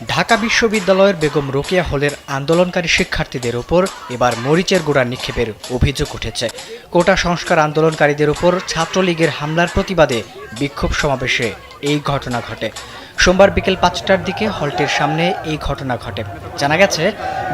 ঢাকা বিশ্ববিদ্যালয়ের বেগম রোকেয়া হলের আন্দোলনকারী শিক্ষার্থীদের উপর এবার মরিচের গুঁড়া নিক্ষেপের অভিযোগ উঠেছে। কোটা সংস্কার আন্দোলনকারীদের উপর ছাত্রলীগের হামলার প্রতিবাদে বিক্ষোভ সমাবেশে এই ঘটনা ঘটে। সোমবার বিকেল ৫টার দিকে হলটির সামনে এই ঘটনা ঘটে। জানা গেছে,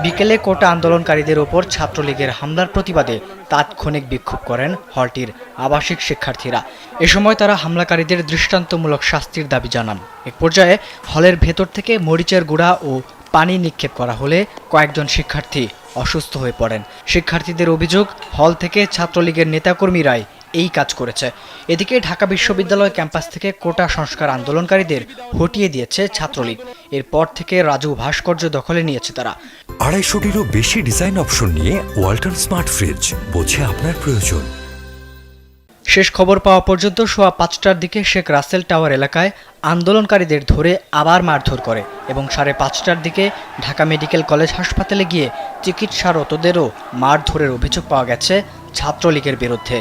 বিকেলে কোটা আন্দোলনকারীদের ওপর ছাত্রলীগের হামলার প্রতিবাদে তাৎক্ষণিক বিক্ষোভ করেন হলটির আবাসিক শিক্ষার্থীরা। এ সময় তারা হামলাকারীদের দৃষ্টান্তমূলক শাস্তির দাবি জানান। এক পর্যায়ে হলের ভেতর থেকে মরিচের গুঁড়া ও পানি নিক্ষেপ করা হলে কয়েকজন শিক্ষার্থী অসুস্থ হয়ে পড়েন। শিক্ষার্থীদের অভিযোগ, হল থেকে ছাত্রলীগের নেতাকর্মীরাই এই কাজ করেছে। এদিকে ঢাকা বিশ্ববিদ্যালয় ক্যাম্পাস থেকে কোটা সংস্কার আন্দোলনকারীদের হটিয়ে দিয়েছে ছাত্রলীগ। এরপর থেকে রাজু ভাস্কর্য দখলে নিয়েছে তারা। ২৫০টিরও বেশি ডিজাইন অপশন নিয়ে ওয়ালটন স্মার্ট ফ্রিজ, বোঝে আপনার প্রয়োজন। শেষ খবর পাওয়া পর্যন্ত সোয়া ৫টার দিকে শেখ রাসেল টাওয়ার এলাকায় আন্দোলনকারীদের ধরে আবার মারধর করে এবং ৫:৩০টার দিকে ঢাকা মেডিকেল কলেজ হাসপাতালে গিয়ে চিকিৎসারতদেরও মারধরের অভিযোগ পাওয়া গেছে ছাত্রলীগের বিরুদ্ধে।